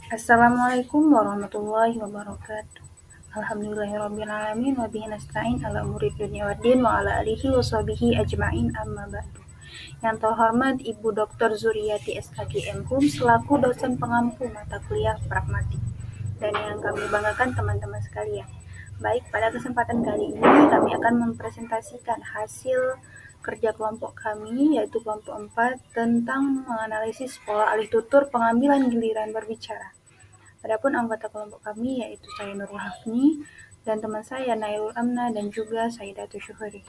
Assalamualaikum warahmatullahi wabarakatuh. Alhamdulillahirrabbilalamin wa bihi nasta'in ala umuri dunya waddin wa ala alihi wa sahbihi ajma'in amma ba'du. Yang terhormat Ibu Dr. Zuriati SKGM Hum selaku dosen pengampu mata kuliah pragmatik. Dan yang kami banggakan teman-teman sekalian. Baik, pada kesempatan kali ini kami akan mempresentasikan hasil kerja kelompok kami yaitu kelompok 4 tentang menganalisis pola alih tutur pengambilan giliran berbicara. Adapun anggota kelompok kami yaitu saya Nurul Hafni dan teman saya Nailul Amna dan juga Saidatul Syuhri.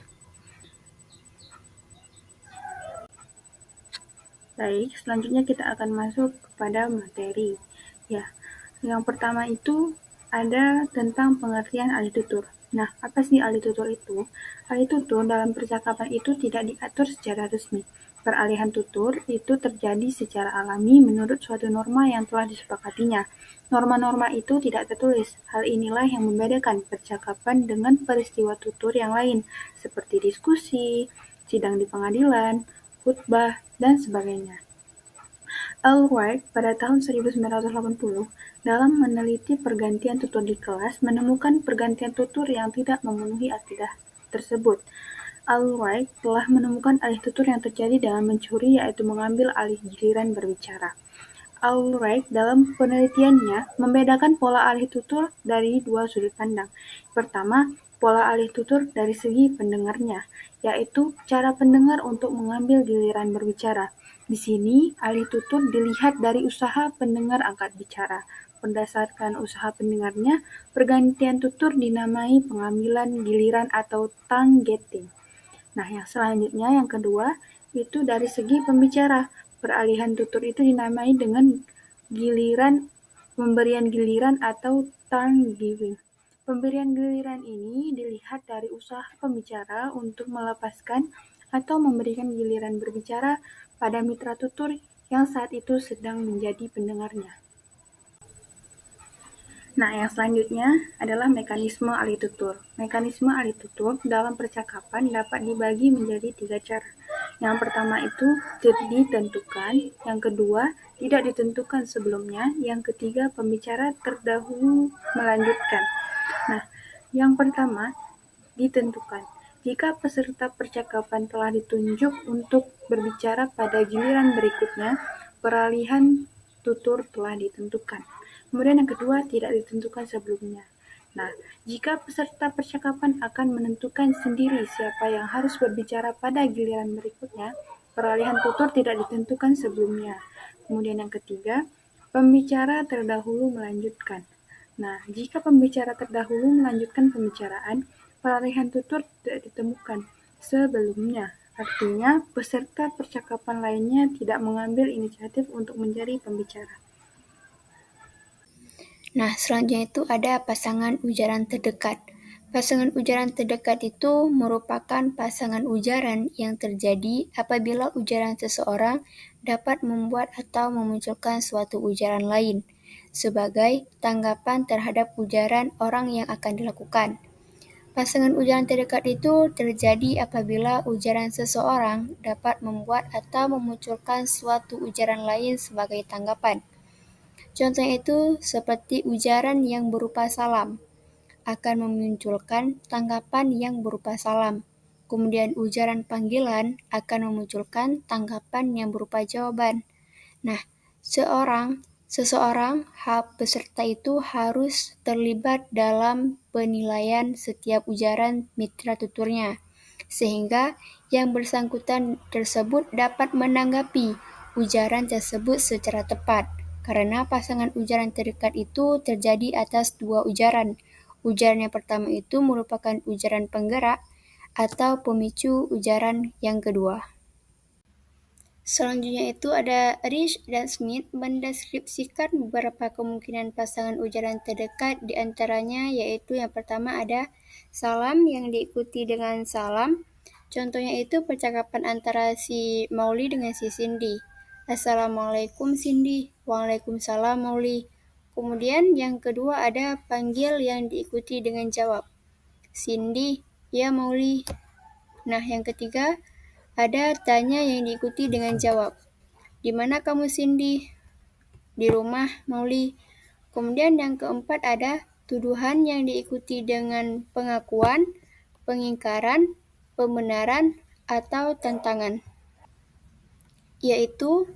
Baik, selanjutnya kita akan masuk kepada materi. Ya, yang pertama itu ada tentang pengertian alih tutur. Nah, apa sih alih tutur itu? Alih tutur dalam percakapan itu tidak diatur secara resmi. Peralihan tutur itu terjadi secara alami menurut suatu norma yang telah disepakatinya. Norma-norma itu tidak tertulis. Hal inilah yang membedakan percakapan dengan peristiwa tutur yang lain, seperti diskusi, sidang di pengadilan, khutbah, dan sebagainya. Albright pada tahun 1980 dalam meneliti pergantian tutur di kelas menemukan pergantian tutur yang tidak memenuhi arti tersebut. Albright telah menemukan alih tutur yang terjadi dalam mencuri yaitu mengambil alih giliran berbicara. Albright dalam penelitiannya membedakan pola alih tutur dari dua sudut pandang. Pertama, pola alih tutur dari segi pendengarnya, yaitu cara pendengar untuk mengambil giliran berbicara. Di sini, alih tutur dilihat dari usaha pendengar angkat bicara. Berdasarkan usaha pendengarnya, pergantian tutur dinamai pengambilan giliran atau tongue getting. Nah, yang selanjutnya, yang kedua, itu dari segi pembicara. Peralihan tutur itu dinamai dengan pemberian giliran atau tongue giving. Pemberian giliran ini dilihat dari usaha pembicara untuk melepaskan atau memberikan giliran berbicara pada mitra tutur yang saat itu sedang menjadi pendengarnya. Nah, yang selanjutnya adalah mekanisme alih tutur. Mekanisme alih tutur dalam percakapan dapat dibagi menjadi 3 cara. Yang pertama itu ditentukan, yang kedua tidak ditentukan sebelumnya, yang ketiga pembicara terdahulu melanjutkan. Nah, yang pertama ditentukan. Jika peserta percakapan telah ditunjuk untuk berbicara pada giliran berikutnya, peralihan tutur telah ditentukan. Kemudian yang kedua tidak ditentukan sebelumnya. Nah, jika peserta percakapan akan menentukan sendiri siapa yang harus berbicara pada giliran berikutnya, peralihan tutur tidak ditentukan sebelumnya. Kemudian yang ketiga, pembicara terdahulu melanjutkan. Nah, jika pembicara terdahulu melanjutkan pembicaraan, peralihan tutur tidak ditemukan sebelumnya. Artinya, peserta percakapan lainnya tidak mengambil inisiatif untuk menjadi pembicara. Nah, selanjutnya itu ada pasangan ujaran terdekat. Pasangan ujaran terdekat itu merupakan pasangan ujaran yang terjadi apabila ujaran seseorang dapat membuat atau memunculkan suatu ujaran lain sebagai tanggapan terhadap ujaran orang yang akan dilakukan. Pasangan ujaran terdekat itu terjadi apabila ujaran seseorang dapat membuat atau memunculkan suatu ujaran lain sebagai tanggapan. Contohnya itu seperti ujaran yang berupa salam akan memunculkan tanggapan yang berupa salam. Kemudian ujaran panggilan akan memunculkan tanggapan yang berupa jawaban. Nah, seseorang peserta itu harus terlibat dalam penilaian setiap ujaran mitra tuturnya, sehingga yang bersangkutan tersebut dapat menanggapi ujaran tersebut secara tepat. Karena pasangan ujaran terdekat itu terjadi atas dua ujaran. Ujaran yang pertama itu merupakan ujaran penggerak atau pemicu ujaran yang kedua. Selanjutnya itu ada Rich dan Smith mendeskripsikan beberapa kemungkinan pasangan ujaran terdekat, di antaranya yaitu yang pertama ada salam yang diikuti dengan salam. Contohnya itu percakapan antara si Mauli dengan si Cindy. Assalamualaikum Cindy, Waalaikumsalam Mauli. Kemudian yang kedua ada panggil yang diikuti dengan jawab. Cindy, ya Mauli. Nah, yang ketiga ada tanya yang diikuti dengan jawab. Di mana kamu Cindy? Di rumah Mauli. Kemudian yang keempat ada tuduhan yang diikuti dengan pengakuan, pengingkaran, pembenaran, atau tantangan, yaitu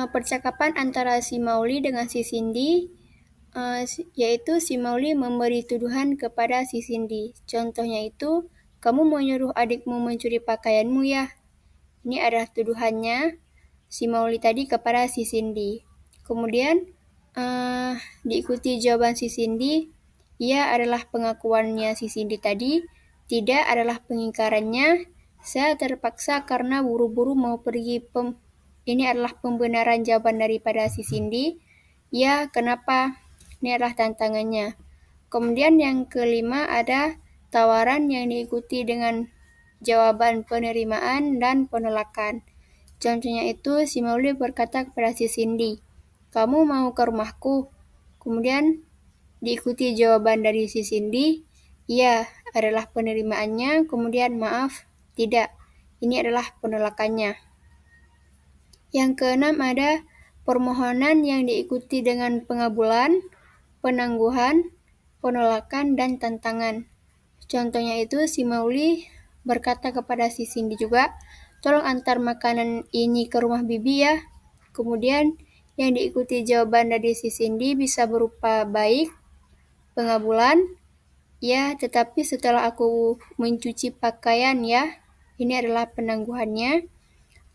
percakapan antara si Mauli dengan si Cindy, yaitu si Mauli memberi tuduhan kepada si Cindy. Contohnya itu, kamu menyuruh adikmu mencuri pakaianmu ya. Ini adalah tuduhannya si Mauli tadi kepada si Cindy. Kemudian diikuti jawaban si Cindy, ia adalah pengakuannya si Cindy tadi, tidak adalah pengingkarannya, saya terpaksa karena buru-buru mau pergi. Ini adalah pembenaran jawaban daripada si Cindy, ya kenapa, ini adalah tantangannya. Kemudian yang kelima ada tawaran yang diikuti dengan jawaban penerimaan dan penolakan. Contohnya itu, si Mauli berkata kepada si Cindy, kamu mau ke rumahku? Kemudian diikuti jawaban dari si Cindy, iya adalah penerimaannya, kemudian maaf, tidak. Ini adalah penolakannya. Yang keenam ada permohonan yang diikuti dengan pengabulan, penangguhan, penolakan, dan tantangan. Contohnya itu, si Mauli berkata kepada si Cindy juga, tolong antar makanan ini ke rumah bibi ya. Kemudian yang diikuti jawaban dari si Cindy bisa berupa baik, pengabulan, ya tetapi setelah aku mencuci pakaian ya, ini adalah penangguhannya.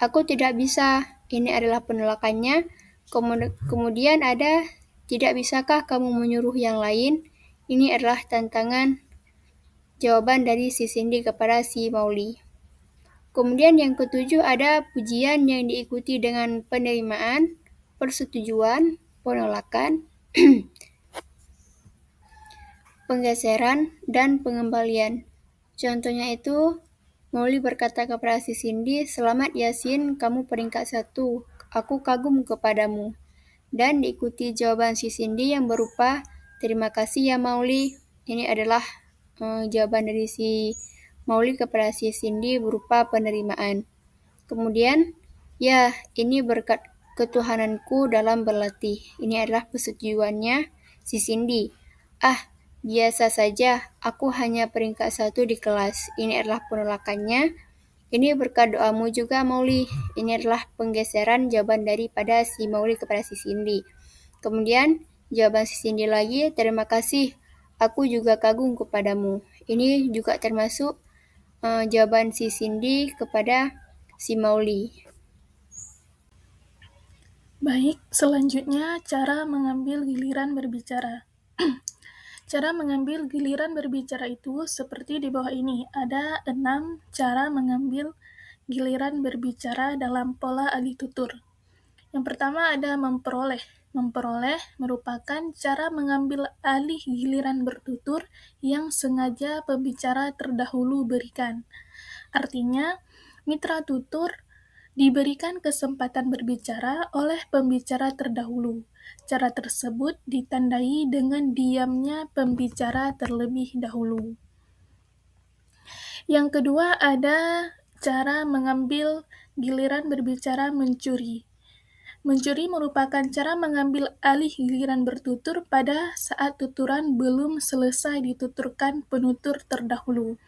Aku tidak bisa, ini adalah penolakannya. Kemudian ada, tidak bisakah kamu menyuruh yang lain? Ini adalah tantangan jawaban dari si Cindy kepada si Mauli. Kemudian yang ketujuh ada pujian yang diikuti dengan penerimaan, persetujuan, penolakan, penggeseran, dan pengembalian. Contohnya itu, Mauli berkata kepada si Cindy, selamat Yasin, kamu peringkat 1, aku kagum kepadamu. Dan diikuti jawaban si Cindy yang berupa, terima kasih ya Mauli. Ini adalah jawaban dari si Mauli kepada si Cindy berupa penerimaan. Kemudian, ya ini berkat ketuhananku dalam berlatih. Ini adalah persetujuannya si Cindy. Biasa saja, aku hanya peringkat 1 di kelas. Ini adalah penolakannya. Ini berkat doamu juga Mauli. Ini adalah penggeseran jawaban daripada si Mauli kepada si Cindy. Kemudian jawaban si Cindy lagi, terima kasih. Aku juga kagum kepadamu. Ini juga termasuk jawaban si Cindy kepada si Mauli. Baik, selanjutnya cara mengambil giliran berbicara. Cara mengambil giliran berbicara itu seperti di bawah ini. Ada 6 cara mengambil giliran berbicara dalam pola alih tutur. Yang pertama ada memperoleh. Memperoleh merupakan cara mengambil alih giliran bertutur yang sengaja pembicara terdahulu berikan. Artinya, mitra tutur diberikan kesempatan berbicara oleh pembicara terdahulu. Cara tersebut ditandai dengan diamnya pembicara terlebih dahulu. Yang kedua ada cara mengambil giliran berbicara mencuri. Mencuri merupakan cara mengambil alih giliran bertutur pada saat tuturan belum selesai dituturkan penutur terdahulu.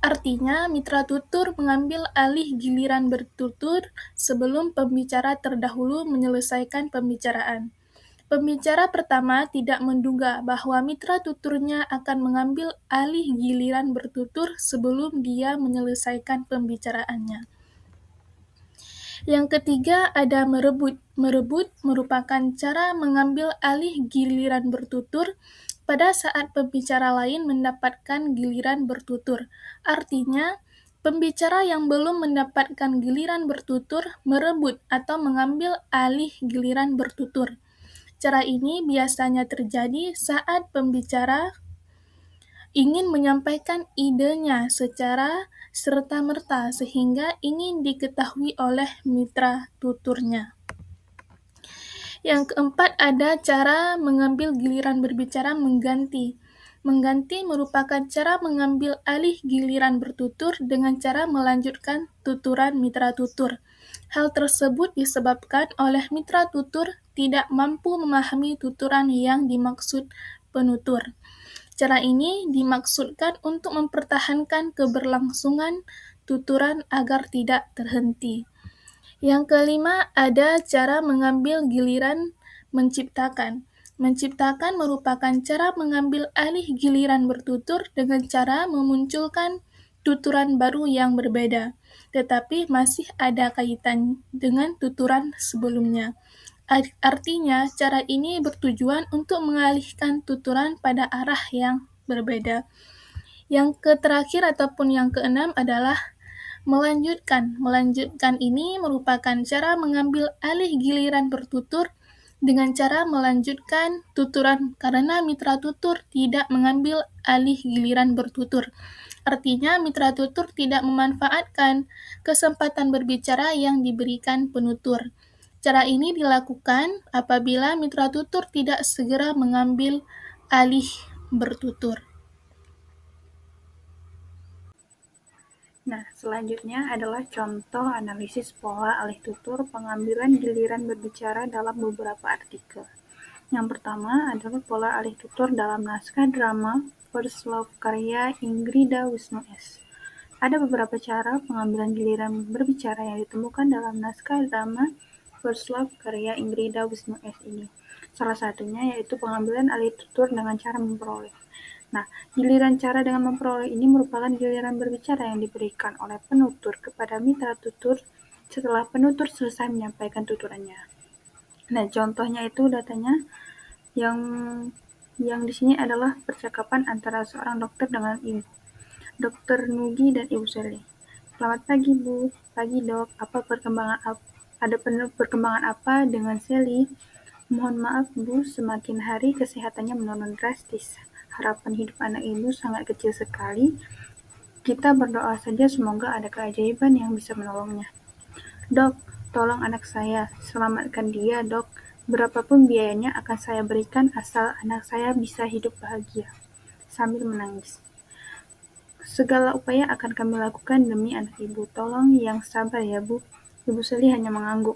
Artinya, mitra tutur mengambil alih giliran bertutur sebelum pembicara terdahulu menyelesaikan pembicaraan. Pembicara pertama tidak menduga bahwa mitra tuturnya akan mengambil alih giliran bertutur sebelum dia menyelesaikan pembicaraannya. Yang ketiga ada merebut. Merebut merupakan cara mengambil alih giliran bertutur pada saat pembicara lain mendapatkan giliran bertutur. Artinya, pembicara yang belum mendapatkan giliran bertutur merebut atau mengambil alih giliran bertutur. Cara ini biasanya terjadi saat pembicara ingin menyampaikan idenya secara serta-merta sehingga ingin diketahui oleh mitra tuturnya. Yang keempat ada cara mengambil giliran berbicara mengganti. Mengganti merupakan cara mengambil alih giliran bertutur dengan cara melanjutkan tuturan mitra tutur. Hal tersebut disebabkan oleh mitra tutur tidak mampu memahami tuturan yang dimaksud penutur. Cara ini dimaksudkan untuk mempertahankan keberlangsungan tuturan agar tidak terhenti. Yang kelima, ada cara mengambil giliran menciptakan. Menciptakan merupakan cara mengambil alih giliran bertutur dengan cara memunculkan tuturan baru yang berbeda, tetapi masih ada kaitan dengan tuturan sebelumnya. Artinya, cara ini bertujuan untuk mengalihkan tuturan pada arah yang berbeda. Yang terakhir ataupun yang keenam adalah melanjutkan. Melanjutkan ini merupakan cara mengambil alih giliran bertutur dengan cara melanjutkan tuturan karena mitra tutur tidak mengambil alih giliran bertutur. Artinya, mitra tutur tidak memanfaatkan kesempatan berbicara yang diberikan penutur. Cara ini dilakukan apabila mitra tutur tidak segera mengambil alih bertutur. Nah, selanjutnya adalah contoh analisis pola alih tutur pengambilan giliran berbicara dalam beberapa artikel. Yang pertama adalah pola alih tutur dalam naskah drama First Love karya Ingrida Wisnu S. Ada beberapa cara pengambilan giliran berbicara yang ditemukan dalam naskah drama First Love karya Ingrida Wisnu S ini. Salah satunya yaitu pengambilan alih tutur dengan cara memperoleh. Nah, giliran cara dengan memperoleh ini merupakan giliran berbicara yang diberikan oleh penutur kepada mitra tutur setelah penutur selesai menyampaikan tuturannya. Nah, contohnya itu datanya yang di sini adalah percakapan antara seorang dokter dengan ibu. Dokter Nugi dan Ibu Sally. Selamat pagi, Bu. Pagi, Dok. Ada perkembangan apa dengan Sally? Mohon maaf, Bu, semakin hari kesehatannya menurun drastis. Harapan hidup anak ibu sangat kecil sekali. Kita berdoa saja semoga ada keajaiban yang bisa menolongnya. Dok, tolong anak saya, selamatkan dia, Dok. Berapapun biayanya akan saya berikan asal anak saya bisa hidup bahagia. Sambil menangis. Segala upaya akan kami lakukan demi anak ibu. Tolong yang sabar ya, Bu. Ibu Sally hanya mengangguk.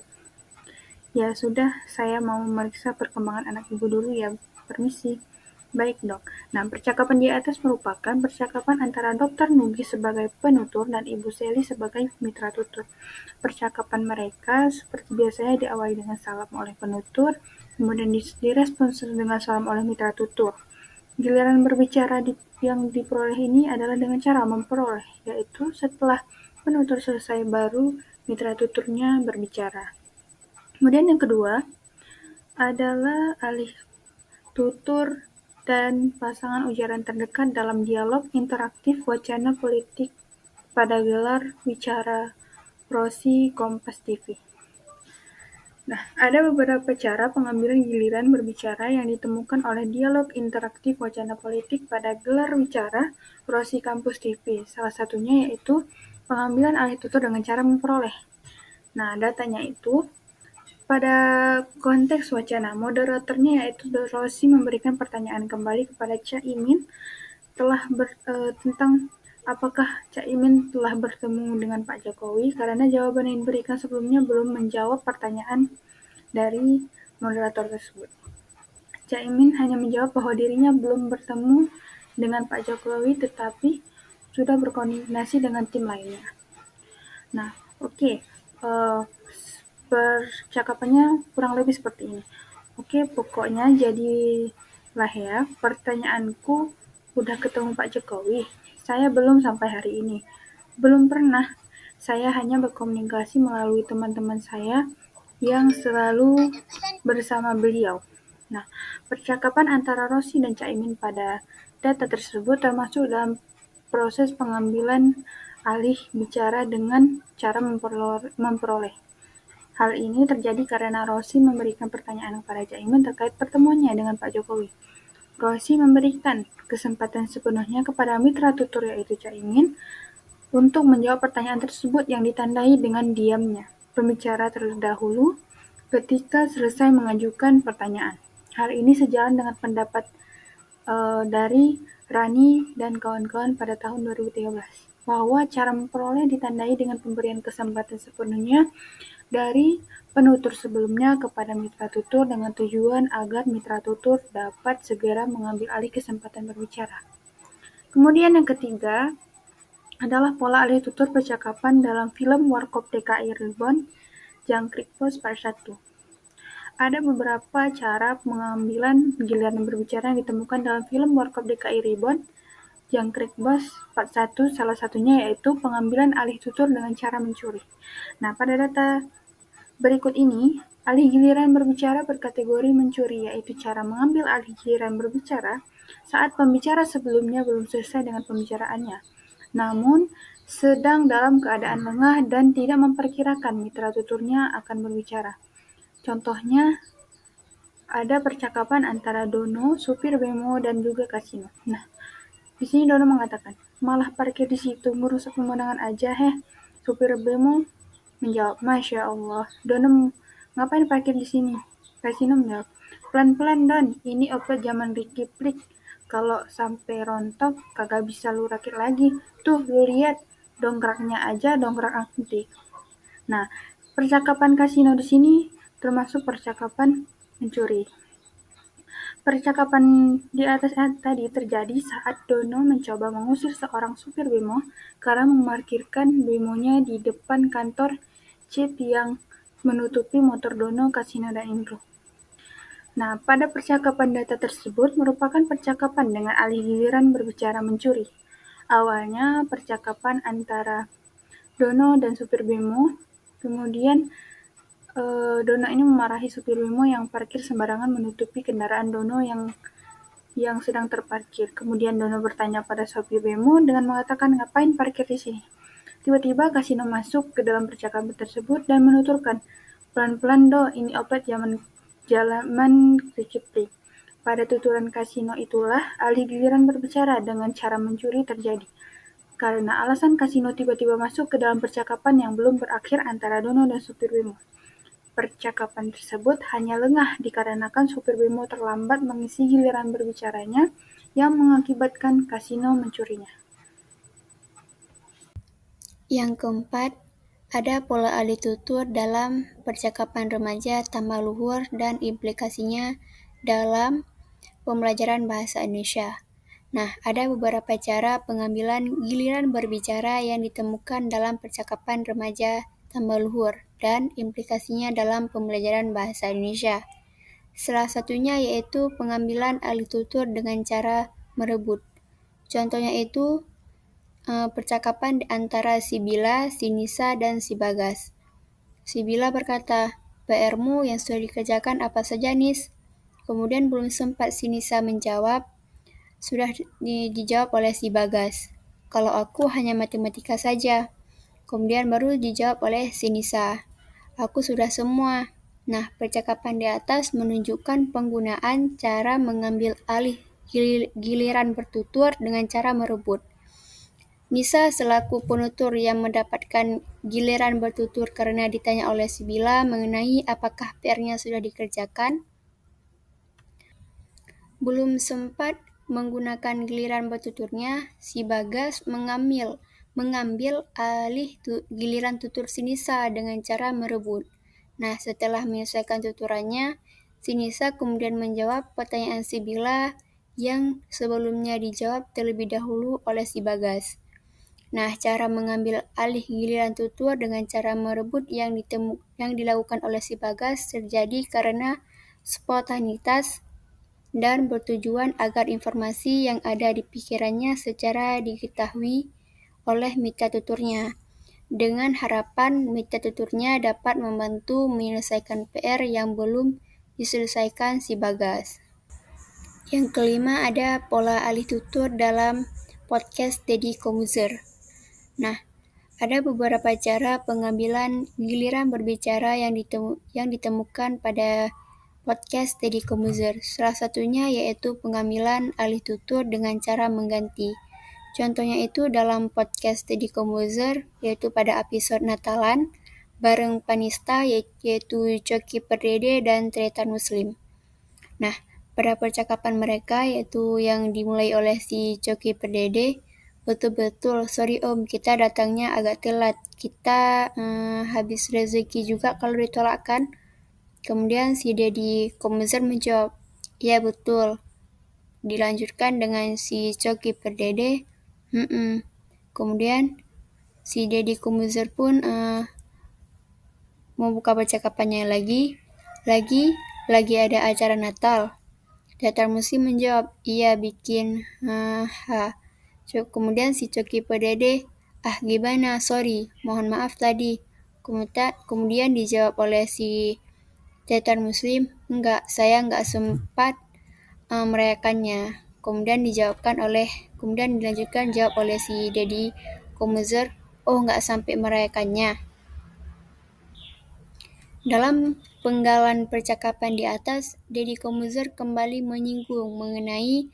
Ya sudah, saya mau memeriksa perkembangan anak ibu dulu ya. Permisi. Baik, Dok. Nah, percakapan di atas merupakan percakapan antara Dokter Nugi sebagai penutur dan Ibu Sally sebagai mitra tutur. Percakapan mereka seperti biasanya diawali dengan salam oleh penutur, kemudian direspons dengan salam oleh mitra tutur. Giliran berbicara yang diperoleh ini adalah dengan cara memperoleh, yaitu setelah penutur selesai baru mitra tuturnya berbicara. Kemudian yang kedua adalah alih tutur dan pasangan ujaran terdekat dalam dialog interaktif wacana politik pada gelar wicara Rosi Kompas TV. Nah, ada beberapa cara pengambilan giliran berbicara yang ditemukan oleh dialog interaktif wacana politik pada gelar wicara Rosi Kampus TV. Salah satunya yaitu pengambilan alih tutur dengan cara memperoleh. Nah, datanya itu pada konteks wacana, moderatornya yaitu Rosi memberikan pertanyaan kembali kepada Caimin tentang apakah Caimin telah bertemu dengan Pak Jokowi, karena jawaban yang diberikan sebelumnya belum menjawab pertanyaan dari moderator tersebut. Caimin hanya menjawab bahwa dirinya belum bertemu dengan Pak Jokowi, tetapi sudah berkoordinasi dengan tim lainnya. Nah, oke. Percakapannya kurang lebih seperti ini. Oke, pokoknya jadilah ya, pertanyaanku, udah ketemu Pak Jokowi? Saya belum sampai hari ini. Belum pernah. Saya hanya berkomunikasi melalui teman-teman saya yang selalu bersama beliau. Nah, percakapan antara Rosi dan Caimin pada data tersebut termasuk dalam proses pengambilan alih bicara dengan cara memperoleh. Hal ini terjadi karena Rosi memberikan pertanyaan kepada Caimin terkait pertemuannya dengan Pak Jokowi. Rosi memberikan kesempatan sepenuhnya kepada mitra tutur yaitu Caimin untuk menjawab pertanyaan tersebut yang ditandai dengan diamnya pembicara terdahulu ketika selesai mengajukan pertanyaan. Hal ini sejalan dengan pendapat dari Rani dan kawan-kawan pada tahun 2013. bahwa cara memperoleh ditandai dengan pemberian kesempatan sepenuhnya dari penutur sebelumnya kepada mitra tutur dengan tujuan agar mitra tutur dapat segera mengambil alih kesempatan berbicara. Kemudian yang ketiga adalah pola alih tutur percakapan dalam film Warkop DKI Reborn Jangkrik Bos Part 1. Ada beberapa cara pengambilan giliran berbicara yang ditemukan dalam film Warkop DKI Reborn Jangkrik Bos Part 1, salah satunya yaitu pengambilan alih tutur dengan cara mencuri. Nah, pada data berikut ini, alih giliran berbicara berkategori mencuri, yaitu cara mengambil alih giliran berbicara saat pembicara sebelumnya belum selesai dengan pembicaraannya, namun sedang dalam keadaan lengah dan tidak memperkirakan mitra tuturnya akan berbicara. Contohnya, ada percakapan antara Dono, supir bemo, dan juga kasino. Nah, di sini Dono mengatakan, malah parkir di situ, merusak pemandangan aja, heh. Supir bemo menjawab, Masya Allah. Dono, ngapain parkir di sini? Kasino menjawab, pelan-pelan Don, ini obat zaman Ricky Plik. Kalau sampai rontok, kagak bisa lu rakit lagi. Tuh, lu lihat, dongkraknya aja dongkrak antik. Nah, percakapan kasino di sini termasuk percakapan mencuri. Percakapan di atas tadi terjadi saat Dono mencoba mengusir seorang supir bemo karena memarkirkan bemonya di depan kantor Chip yang menutupi motor Dono, Kasino, dan Indro. Nah, pada percakapan data tersebut merupakan percakapan dengan alih giliran berbicara mencuri. Awalnya percakapan antara Dono dan supir bemo, kemudian Dono ini memarahi supir bemo yang parkir sembarangan menutupi kendaraan Dono yang sedang terparkir. Kemudian Dono bertanya pada supir bemo dengan mengatakan, ngapain parkir di sini? Tiba-tiba Kasino masuk ke dalam percakapan tersebut dan menuturkan, pelan-pelan Do, ini obat zaman Ricipri. Pada tuturan Kasino itulah alih giliran berbicara dengan cara mencuri terjadi. Karena alasan Kasino tiba-tiba masuk ke dalam percakapan yang belum berakhir antara Dono dan supir bemo. Percakapan tersebut hanya lengah dikarenakan supir bemo terlambat mengisi giliran berbicaranya yang mengakibatkan Kasino mencurinya. Yang keempat, ada pola alih tutur dalam percakapan remaja tambah luhur dan implikasinya dalam pembelajaran bahasa Indonesia. Nah, ada beberapa cara pengambilan giliran berbicara yang ditemukan dalam percakapan remaja tambah luhur dan implikasinya dalam pembelajaran bahasa Indonesia. Salah satunya yaitu pengambilan alih tutur dengan cara merebut. Contohnya itu percakapan antara si Bila, si Nisa, dan si Bagas. Si Bila berkata, PR-mu yang sudah dikerjakan apa saja, Nis? Kemudian belum sempat si Nisa menjawab, sudah dijawab oleh si Bagas. Kalau aku hanya matematika saja. Kemudian baru dijawab oleh si Nisa. Aku sudah semua. Nah, percakapan di atas menunjukkan penggunaan cara mengambil alih giliran bertutur dengan cara merebut. Nisa selaku penutur yang mendapatkan giliran bertutur karena ditanya oleh si Bila mengenai apakah PR-nya sudah dikerjakan. Belum sempat menggunakan giliran bertuturnya, si Bagas mengambil alih giliran tutur si Nisa dengan cara merebut. Nah, setelah menyelesaikan tuturannya, si Nisa kemudian menjawab pertanyaan si Bila yang sebelumnya dijawab terlebih dahulu oleh si Bagas. Nah, cara mengambil alih giliran tutur dengan cara merebut yang dilakukan oleh si Bagas terjadi karena spontanitas dan bertujuan agar informasi yang ada di pikirannya secara diketahui oleh mitra tuturnya, dengan harapan mitra tuturnya dapat membantu menyelesaikan PR yang belum diselesaikan si Bagas. Yang kelima ada pola alih tutur dalam podcast Deddy Komuzer. Nah, ada beberapa cara pengambilan giliran berbicara yang ditemukan pada podcast Deddy Komuzer. Salah satunya yaitu pengambilan alih tutur dengan cara mengganti. Contohnya itu dalam podcast Deddy Komuzer, yaitu pada episode Natalan, bareng Panista yaitu Coki Perdede dan Tretan Muslim. Nah, pada percakapan mereka yaitu yang dimulai oleh si Coki Perdede, Betul-betul, sorry Om, kita datangnya agak telat. Kita habis rezeki juga kalau ditolakkan. Kemudian si Deddy Komuzer menjawab, ya betul. Dilanjutkan dengan si Coki Perdede, Kemudian si Deddy Komuzer pun membuka percakapannya lagi ada acara Natal. Teater Muslim menjawab, iya bikin, Kemudian si Coki Perdede, gimana, sorry, mohon maaf tadi. Kemudian dijawab oleh si Teater Muslim, enggak, saya enggak sempat merayakannya. Kemudian dilanjutkan jawab oleh si Deddy Komuzer, oh enggak sampai merayakannya. Dalam penggalan percakapan di atas, Deddy Komuzer kembali menyinggung mengenai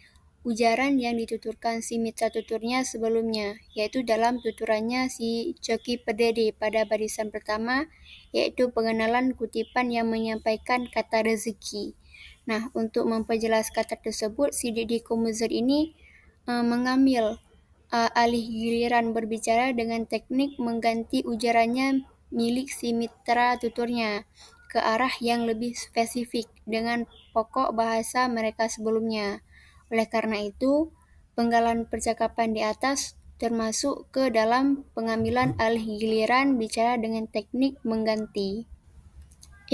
ujaran yang dituturkan si mitra tuturnya sebelumnya, yaitu dalam tuturannya si Coki Perdede pada barisan pertama, yaitu pengenalan kutipan yang menyampaikan kata rezeki. Nah, untuk memperjelas kata tersebut, si Deddy Komuzer ini mengambil alih giliran berbicara dengan teknik mengganti ujarannya milik si mitra tuturnya ke arah yang lebih spesifik dengan pokok bahasa mereka sebelumnya. Oleh karena itu, penggalan percakapan di atas termasuk ke dalam pengambilan alih giliran bicara dengan teknik mengganti.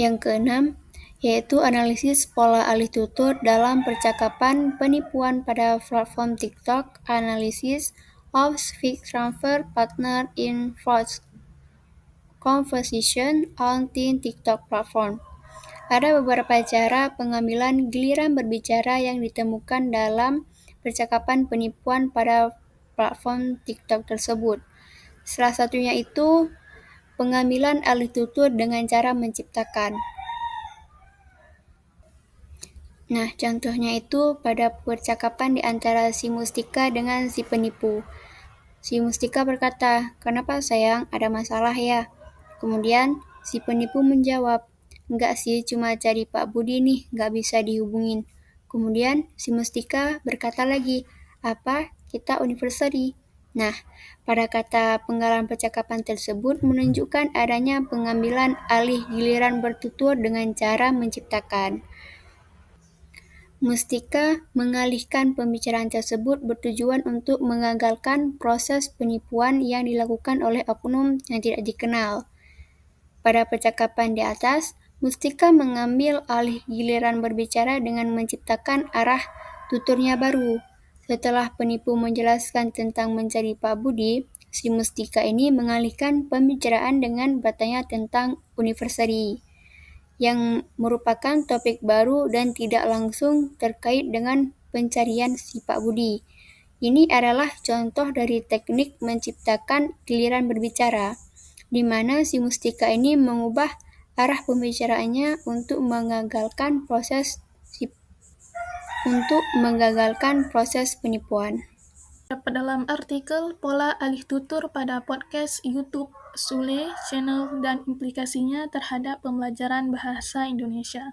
Yang keenam, yaitu analisis pola alih tutur dalam percakapan penipuan pada platform TikTok, analysis of speech transfer partner in fraud conversation on teen TikTok platform. Ada beberapa cara pengambilan giliran berbicara yang ditemukan dalam percakapan penipuan pada platform TikTok tersebut. Salah satunya itu pengambilan alih tutur dengan cara menciptakan. Nah, contohnya itu pada percakapan di antara si Mustika dengan si penipu. Si Mustika berkata, kenapa sayang, ada masalah ya? Kemudian si penipu menjawab, enggak sih, cuma cari Pak Budi nih, enggak bisa dihubungin. Kemudian si Mustika berkata lagi, apa? Kita anniversary. Nah, pada kata penggalan percakapan tersebut menunjukkan adanya pengambilan alih giliran bertutur dengan cara menciptakan. Mustika mengalihkan pembicaraan tersebut bertujuan untuk mengagalkan proses penipuan yang dilakukan oleh oknum yang tidak dikenal. Pada percakapan di atas, Mustika mengambil alih giliran berbicara dengan menciptakan arah tuturnya baru. Setelah penipu menjelaskan tentang mencari Pak Budi, si Mustika ini mengalihkan pembicaraan dengan bertanya tentang anniversary, yang merupakan topik baru dan tidak langsung terkait dengan pencarian si Pak Budi. Ini adalah contoh dari teknik menciptakan giliran berbicara, di mana si Mustika ini mengubah arah pembicaraannya untuk mengagalkan proses penipuan. Dalam artikel Pola Alih Tutur pada Podcast YouTube Sule, channel dan implikasinya terhadap pembelajaran bahasa Indonesia.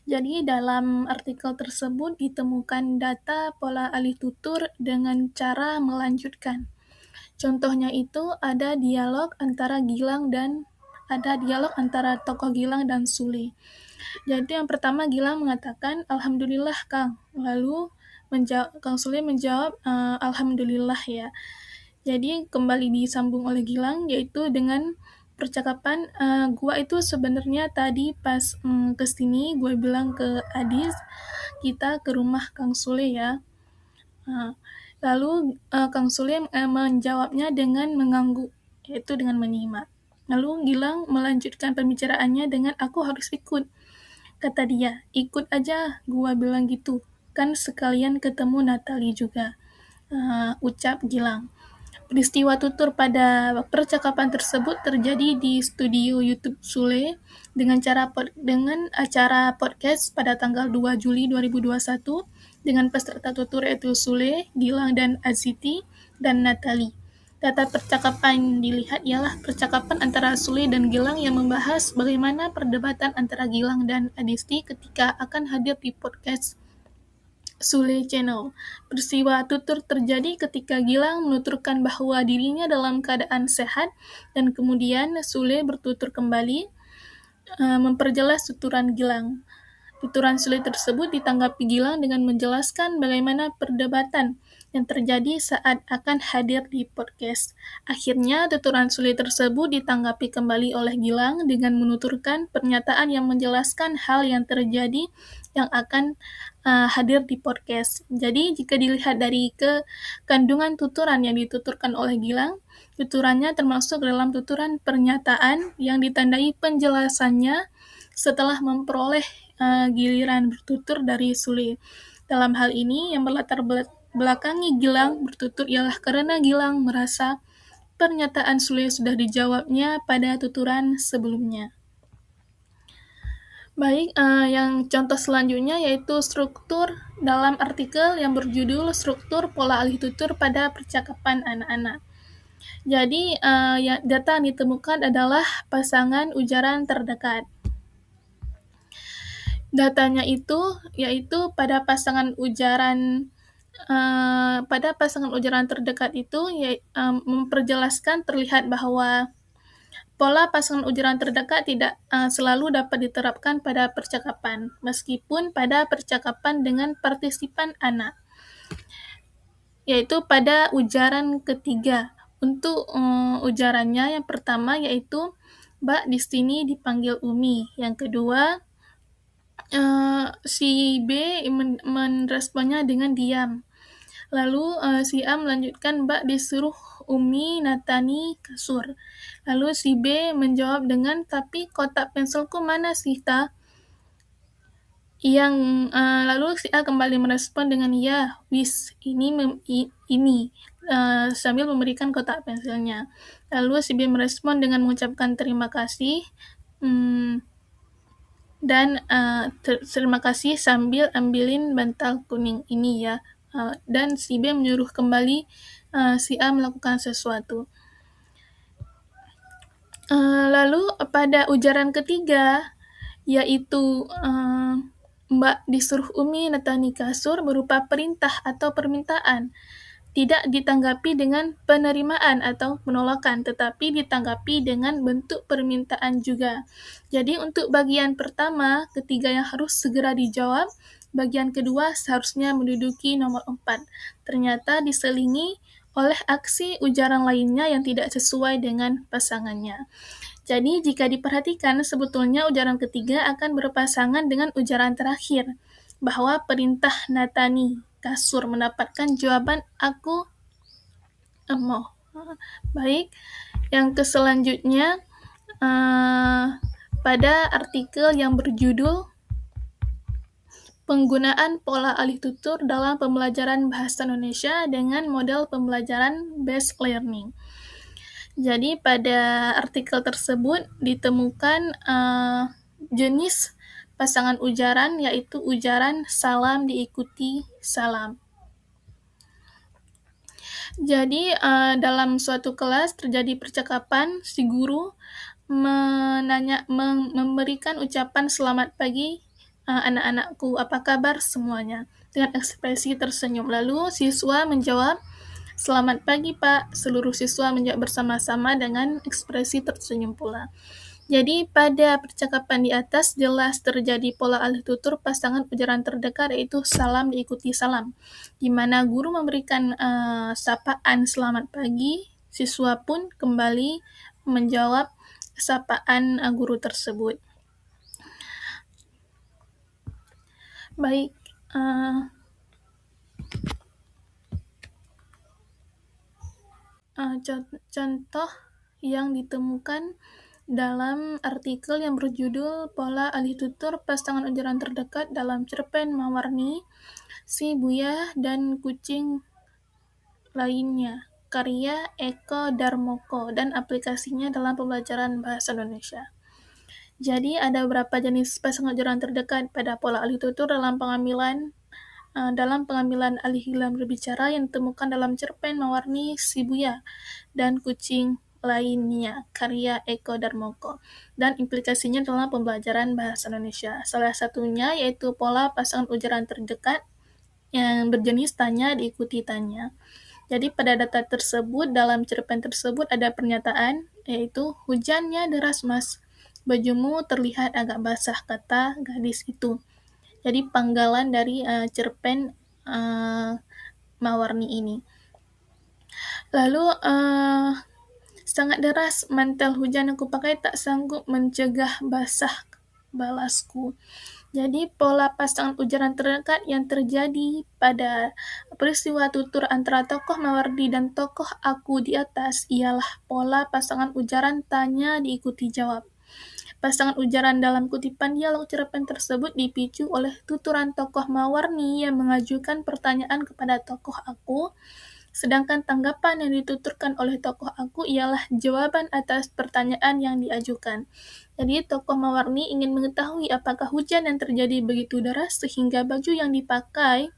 Jadi dalam artikel tersebut ditemukan data pola alih tutur dengan cara melanjutkan. Contohnya itu ada dialog antara tokoh Gilang dan Sule. Jadi yang pertama Gilang mengatakan, Alhamdulillah Kang. Lalu Kang Sule menjawab, Alhamdulillah ya. Jadi kembali disambung oleh Gilang, yaitu dengan percakapan, gua itu sebenarnya tadi pas kesini, gue bilang ke Adis, kita ke rumah Kang Sule ya. Lalu Kang Sule menjawabnya dengan mengangguk, yaitu dengan menyimak. Lalu Gilang melanjutkan pembicaraannya dengan aku harus ikut. Kata dia, ikut aja, gua bilang gitu. Kan sekalian ketemu Natali juga, ucap Gilang. Peristiwa tutur pada percakapan tersebut terjadi di studio YouTube Sule dengan acara podcast pada tanggal 2 Juli 2021 dengan peserta tutur yaitu Sule, Gilang dan Aziti dan Natali. Data percakapan dilihat ialah percakapan antara Sule dan Gilang yang membahas bagaimana perdebatan antara Gilang dan Adisti ketika akan hadir di podcast Sule Channel. Peristiwa tutur terjadi ketika Gilang menuturkan bahwa dirinya dalam keadaan sehat dan kemudian Sule bertutur kembali memperjelas tuturan Gilang. Tuturan Sule tersebut ditanggapi Gilang dengan menjelaskan bagaimana perdebatan yang terjadi saat akan hadir di podcast. Akhirnya, tuturan Sule tersebut ditanggapi kembali oleh Gilang dengan menuturkan pernyataan yang menjelaskan hal yang terjadi yang akan hadir di podcast. Jadi, jika dilihat dari kandungan tuturan yang dituturkan oleh Gilang, tuturannya termasuk dalam tuturan pernyataan yang ditandai penjelasannya setelah memperoleh giliran bertutur dari Sule. Dalam hal ini, yang berlatar belakangi Gilang bertutur ialah karena Gilang merasa pernyataan Sule sudah dijawabnya pada tuturan sebelumnya. Baik, yang contoh selanjutnya yaitu struktur dalam artikel yang berjudul Struktur Pola Alih Tutur pada Percakapan Anak-anak. Jadi, data yang ditemukan adalah pasangan ujaran terdekat. Datanya itu yaitu pada pasangan ujaran terdekat itu memperjelaskan terlihat bahwa pola pasangan ujaran terdekat tidak selalu dapat diterapkan pada percakapan, meskipun pada percakapan dengan partisipan anak, yaitu pada ujaran ketiga. Untuk ujarannya yang pertama yaitu Mbak di sini dipanggil Umi. Yang kedua, si B meresponnya dengan diam. Lalu si A melanjutkan, Mbak disuruh Umi natani kasur. Lalu si B menjawab dengan, tapi kotak pensilku mana sih, Ta? Lalu si A kembali merespon dengan, ya, wis, ini sambil memberikan kotak pensilnya. Lalu si B merespon dengan mengucapkan terima kasih, dan terima kasih sambil ambilin bantal kuning ini ya. Dan si B menyuruh kembali si A melakukan sesuatu. Lalu pada ujaran ketiga, yaitu Mbak disuruh Umi natani kasur berupa perintah atau permintaan. Tidak ditanggapi dengan penerimaan atau penolakan, tetapi ditanggapi dengan bentuk permintaan juga. Jadi untuk bagian pertama, ketiga yang harus segera dijawab, bagian kedua seharusnya menduduki nomor 4. Ternyata diselingi oleh aksi ujaran lainnya yang tidak sesuai dengan pasangannya. Jadi jika diperhatikan, sebetulnya ujaran ketiga akan berpasangan dengan ujaran terakhir, bahwa perintah natani kasur mendapatkan jawaban aku mau. Baik, yang selanjutnya pada artikel yang berjudul Penggunaan Pola Alih Tutur dalam Pembelajaran Bahasa Indonesia dengan Model Pembelajaran Based Learning. Jadi pada artikel tersebut ditemukan jenis pasangan ujaran, yaitu ujaran salam diikuti salam. Jadi dalam suatu kelas terjadi percakapan, si guru memberikan ucapan selamat pagi anak-anakku, apa kabar semuanya, dengan ekspresi tersenyum. Lalu siswa menjawab, selamat pagi Pak. Seluruh siswa menjawab bersama-sama dengan ekspresi tersenyum pula. Jadi pada percakapan di atas jelas terjadi pola alih tutur pasangan ujaran terdekat, yaitu salam diikuti salam, di mana guru memberikan sapaan selamat pagi, siswa pun kembali menjawab sapaan guru tersebut. Baik, contoh yang ditemukan dalam artikel yang berjudul Pola Alih Tutur Pasangan Ujaran Terdekat dalam cerpen Mewarni Si Buya dan Kucing Lainnya, karya Eko Darmoko, dan aplikasinya dalam pembelajaran bahasa Indonesia. Jadi ada beberapa jenis pasangan ujaran terdekat pada pola alih tutur dalam pengambilan alih giliran berbicara yang ditemukan dalam cerpen Mewarni Si Buya dan Kucing Lainnya, karya Eko Darmoko, dan implikasinya dalam pembelajaran bahasa Indonesia. Salah satunya yaitu pola pasangan ujaran terdekat yang berjenis tanya diikuti tanya. Jadi pada data tersebut, dalam cerpen tersebut ada pernyataan, yaitu hujannya deras mas, bajumu terlihat agak basah, kata gadis itu. Jadi panggalan dari cerpen Mawarni ini. Lalu sangat deras mantel hujan aku pakai, tak sanggup mencegah basah balasku. Jadi pola pasangan ujaran terdekat yang terjadi pada peristiwa tutur antara tokoh Mawardi dan tokoh aku di atas ialah pola pasangan ujaran tanya diikuti jawab. Pasangan ujaran dalam kutipan dialog cerpen tersebut dipicu oleh tuturan tokoh Mawarni yang mengajukan pertanyaan kepada tokoh aku, sedangkan tanggapan yang dituturkan oleh tokoh aku ialah jawaban atas pertanyaan yang diajukan. Jadi tokoh Mawarni ingin mengetahui apakah hujan yang terjadi begitu deras sehingga baju yang dipakai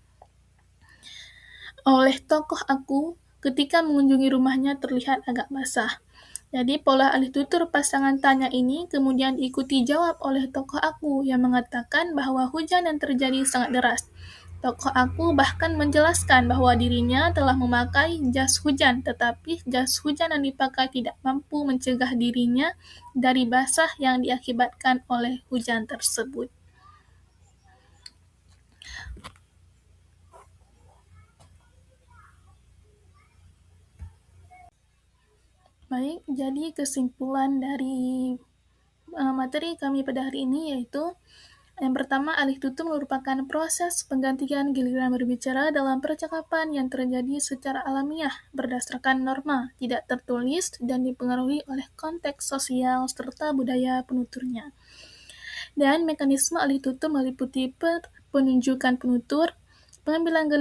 oleh tokoh aku ketika mengunjungi rumahnya terlihat agak basah. Jadi pola alih tutur pasangan tanya ini kemudian diikuti jawab oleh tokoh aku yang mengatakan bahwa hujan yang terjadi sangat deras. Tokoh aku bahkan menjelaskan bahwa dirinya telah memakai jas hujan, tetapi jas hujan yang dipakai tidak mampu mencegah dirinya dari basah yang diakibatkan oleh hujan tersebut. Baik, jadi kesimpulan dari materi kami pada hari ini yaitu yang pertama, alih tutur merupakan proses penggantian giliran berbicara dalam percakapan yang terjadi secara alamiah berdasarkan norma, tidak tertulis, dan dipengaruhi oleh konteks sosial serta budaya penuturnya. Dan mekanisme alih tutur meliputi penunjukan penutur, pengambilan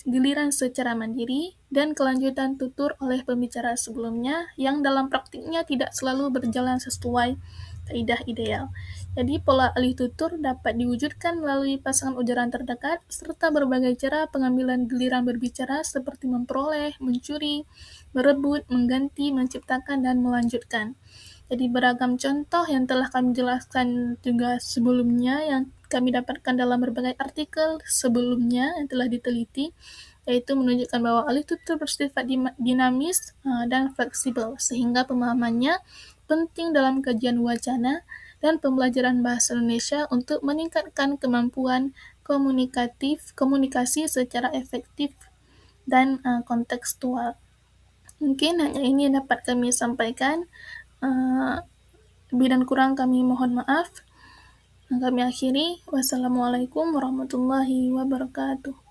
giliran secara mandiri, dan kelanjutan tutur oleh pembicara sebelumnya yang dalam praktiknya tidak selalu berjalan sesuai kaidah ideal. Jadi pola alih tutur dapat diwujudkan melalui pasangan ujaran terdekat serta berbagai cara pengambilan giliran berbicara seperti memperoleh, mencuri, merebut, mengganti, menciptakan, dan melanjutkan. Jadi beragam contoh yang telah kami jelaskan juga sebelumnya yang kami dapatkan dalam berbagai artikel sebelumnya yang telah diteliti, yaitu menunjukkan bahwa alih tutur bersifat dinamis dan fleksibel, sehingga pemahamannya penting dalam kajian wacana dan pembelajaran bahasa Indonesia untuk meningkatkan kemampuan komunikasi secara efektif dan kontekstual. Mungkin hanya ini yang dapat kami sampaikan. Lebih dan kurang kami mohon maaf. Kami akhiri. Wassalamualaikum warahmatullahi wabarakatuh.